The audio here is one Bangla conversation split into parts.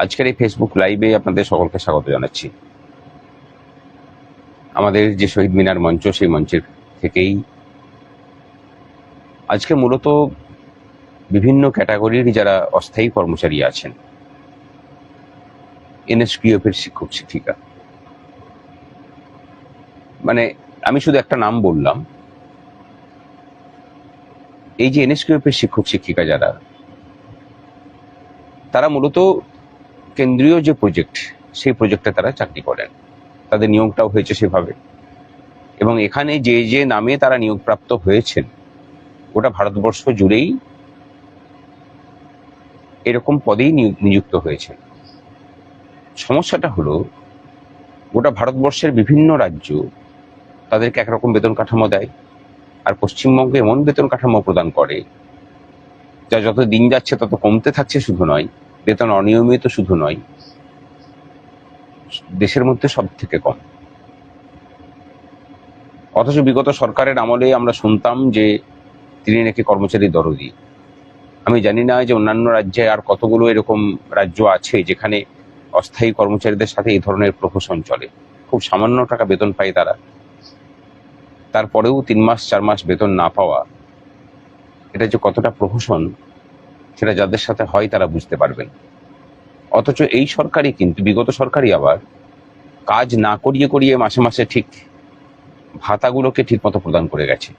আজকের এই ফেসবুক লাইভে আপনাদের সকলকে স্বাগত জানাচ্ছি। আমাদের যে শহীদ মিনার মঞ্চ, সেই মঞ্চের থেকেই আজকে মূলত বিভিন্ন ক্যাটাগরির যারা অস্থায়ী কর্মচারী আছেন, এনএসকিউএফ এর শিক্ষক শিক্ষিকা, মানে আমি শুধু একটা নাম বললাম, এই যে এনএসকিউএফ এর শিক্ষক শিক্ষিকা যারা, তারা মূলত কেন্দ্রীয় যে প্রজেক্ট, সেই প্রজেক্টে তারা চাকরি করেন, তাদের নিয়োগটাও হয়েছে সেভাবে, এবং এখানে যে যে নামে তারা নিয়োগপ্রাপ্ত হয়েছেন গোটা ভারতবর্ষ জুড়েই এরকম পদেই নিযুক্ত হয়েছেন। সমস্যাটা হলো গোটা ভারতবর্ষের বিভিন্ন রাজ্য তাদেরকে একরকম বেতন কাঠামো দেয়, আর পশ্চিমবঙ্গে এমন বেতন কাঠামো প্রদান করে যা যত দিন যাচ্ছে তত কমতে থাকছে। শুধু নয়, বেতন অনিয়মিত শুধু নয়, দেশের মধ্যে সব থেকে কম। অথচ বিগত সরকারের আমলে আমরা শুনতাম যে তিনি নাকি কর্মচারী দরদি। আমি জানি না যে অন্যান্য রাজ্যে আর কতগুলো এরকম রাজ্য আছে যেখানে অস্থায়ী কর্মচারীদের সাথে এই ধরনের প্রহসন চলে। খুব সামান্য টাকা বেতন পায় তারা, তারপরেও 3 মাস 4 মাস বেতন না পাওয়া, এটা যে কতটা প্রহসন সেটা যাদের সাথে হয় তারা বুঝতে পারবেন। অথচ এই সরকারই কিন্তু, বিগত সরকারই আবার কাজ না করিয়ে করিয়ে মাসে মাসে ঠিক ভাতাগুলোকে ঠিক মতো প্রদান করে গেছে।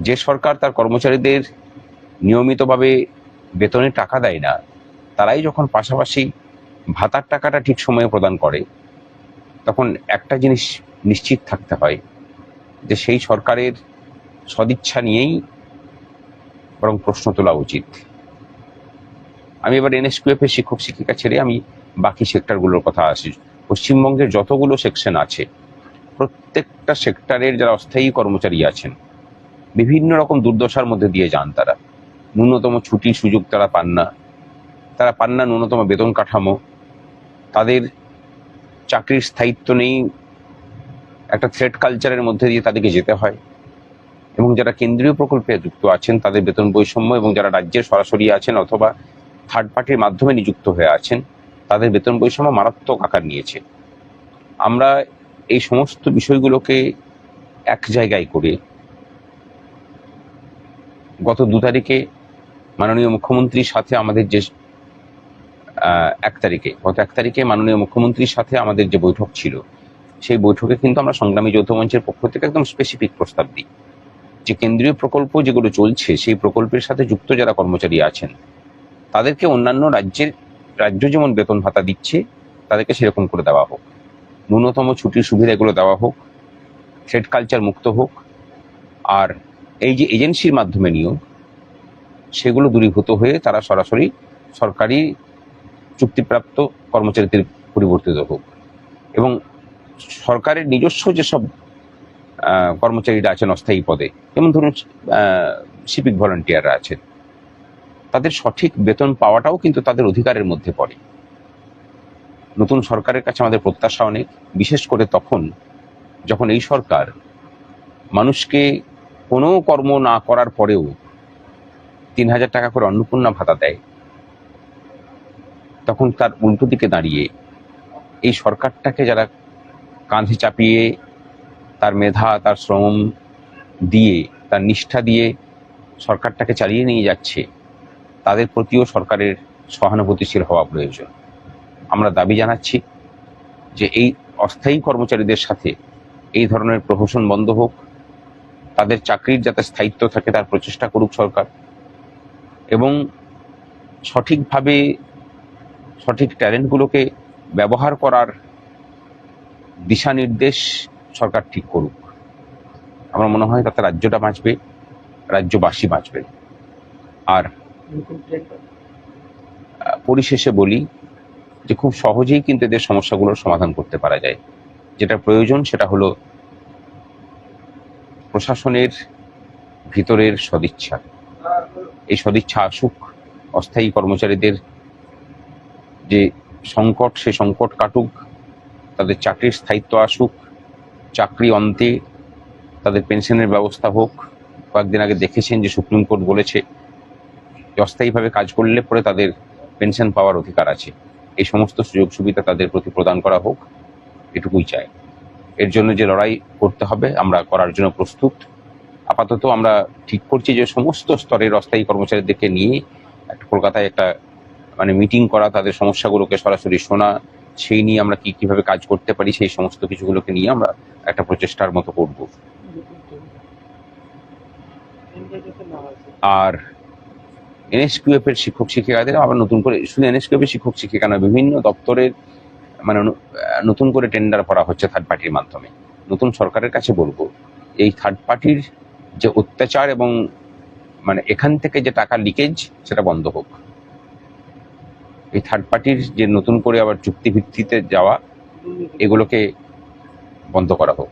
যে সরকার তার কর্মচারীদের নিয়মিতভাবে বেতনের টাকা দেয় না, তারাই যখন পাশাপাশি ভাতার টাকাটা ঠিক সময়ে প্রদান করে, তখন একটা জিনিস নিশ্চিত থাকতে হয় যে সেই সরকারের সদিচ্ছা নিয়েই বরং প্রশ্ন তোলা উচিত। আমি এবার এনএসকিউএফ এর শিক্ষক শিক্ষিকা ছেড়ে আমি বাকি সেক্টরগুলোর কথা আসি। পশ্চিমবঙ্গের যতগুলো সেকশন আছে, প্রত্যেকটা সেক্টরের যারা অস্থায়ী কর্মচারী আছেন, বিভিন্ন রকম দুর্দশার মধ্যে দিয়ে যান তারা। ন্যূনতম ছুটির সুযোগ তারা পান না, ন্যূনতম বেতন কাঠামো, তাদের চাকরির স্থায়িত্ব নেই, একটা থ্রেড কালচারের মধ্যে দিয়ে তাদেরকে যেতে হয়। এবং যারা কেন্দ্রীয় প্রকল্পে যুক্ত আছেন তাদের বেতন বৈষম্য, এবং যারা রাজ্যের সরাসরি আছেন অথবা থার্ড পার্টির মাধ্যমে নিযুক্ত হয়ে আছেন তাদের বেতন বৈষম্য মারাত্মক আকার নিয়েছে। আমরা এই সমস্ত বিষয়গুলোকে এক জায়গায় করে গত 2 তারিখে মাননীয় মুখ্যমন্ত্রীর সাথে আমাদের যে গত 1 তারিখে মাননীয় মুখ্যমন্ত্রীর সাথে আমাদের যে বৈঠক ছিল, সেই বৈঠকে কিন্তু আমরা সংগ্রামী যৌথ মঞ্চের পক্ষ থেকে একদম স্পেসিফিক প্রস্তাব দিই যে কেন্দ্রীয় প্রকল্প যেগুলো চলছে, সেই প্রকল্পের সাথে যুক্ত যারা কর্মচারী আছেন তাদেরকে অন্যান্য রাজ্য যেমন বেতন ভাতা দিচ্ছে তাদেরকে সেরকম করে দেওয়া হোক, ন্যূনতম ছুটির সুবিধাগুলো দেওয়া হোক, থ্রেড কালচার মুক্ত হোক, আর এই যে এজেন্সির মাধ্যমে নিয়োগ, সেগুলো দূরীভূত হয়ে তারা সরাসরি সরকারি চুক্তিপ্রাপ্ত কর্মচারীদের পরিবর্তিত হোক। এবং সরকারের নিজস্ব যেসব কর্মচারীরা আছেন অস্থায়ী পদে, যেমন ধরুন সিভিক ভলান্টিয়াররা আছেন, তাদের সঠিক বেতন পাওয়াটাও কিন্তু তাদের অধিকারের মধ্যে পড়ে। নতুন সরকারের কাছে আমাদের প্রত্যাশা অনেক, বিশেষ করে তখন যখন এই সরকার মানুষকে কোনো কর্ম না করার পরেও 3000 টাকা করে অন্নপূর্ণা ভাতা দেয়। তখন তার উল্টো দিকে দাঁড়িয়ে এই সরকারটাকে যারা কাঁধে চাপিয়ে তার মেধা, তার শ্রম দিয়ে, তার নিষ্ঠা দিয়ে সরকারটাকে চালিয়ে নিয়ে যাচ্ছে, তাদের প্রতিও সরকারের সহানুভূতিশীল হওয়া প্রয়োজন। আমরা দাবি জানাচ্ছি যে এই অস্থায়ী কর্মচারীদের সাথে এই ধরনের প্রহসন বন্ধ হোক, তাদের চাকরির যাতে স্থায়িত্ব থাকে তার প্রচেষ্টা করুক সরকার, এবং সঠিকভাবে সঠিক ট্যালেন্টগুলোকে ব্যবহার করার দিশা নির্দেশ সরকার ঠিক করুক। আমার মনে হয় তাতে রাজ্যটা বাঁচবে, রাজ্যবাসী বাঁচবে। আর পরিশেষে বলি যে খুব সহজেই কিন্তু এদের সমস্যাগুলোর সমাধান করতে পারা যায়। যেটা প্রয়োজন সেটা হলো প্রশাসনের ভিতরের সদিচ্ছা। এই সদিচ্ছা আসুক, অস্থায়ী কর্মচারীদের যে সংকট, সে সংকট কাটুক, তাদের চাকরির স্থায়িত্ব আসুক, চাকরি অন্তে তাদের পেনশনের ব্যবস্থা হোক। কয়েকদিন আগে দেখেছেন যে সুপ্রিম কোর্ট বলেছে যে অস্থায়ীভাবে কাজ করলে পরে তাদের পেনশন পাওয়ার অধিকার আছে, এই সমস্ত সুযোগ সুবিধা তাদের প্রতি প্রদান করা হোক, এটুকুই চাই। এর জন্য যে লড়াই করতে হবে আমরা করার জন্য প্রস্তুত। আপাতত আমরা ঠিক করছি যে সমস্ত স্তরের অস্থায়ী কর্মচারীদেরকে নিয়ে একটা কলকাতায় একটা মিটিং করা, তাদের সমস্যাগুলোকে সরাসরি শোনা, সেই নিয়ে আমরা কিভাবে কাজ করতে পারি সেই সমস্ত কিছুগুলোকে নিয়ে আমরা একটা প্রচেষ্টার মতো করব। আর এনএসকিউএফ এর শিক্ষক শিক্ষিকাদের আবার নতুন করে, শুধু এনএসকিউএফ এর শিক্ষক শিক্ষিকা না, বিভিন্ন দপ্তরের নতুন করে টেন্ডার করা হচ্ছে থার্ড পার্টির মাধ্যমে। নতুন সরকারের কাছে বলবো, এই থার্ড পার্টির যে অত্যাচার এবং এখান থেকে যে টাকা লিকেজ সেটা বন্ধ হোক। এই থার্ড পার্টির যে নতুন করে আবার চুক্তি ভিত্তিতে যাওয়া, এগুলোকে বন্ধ করা হোক।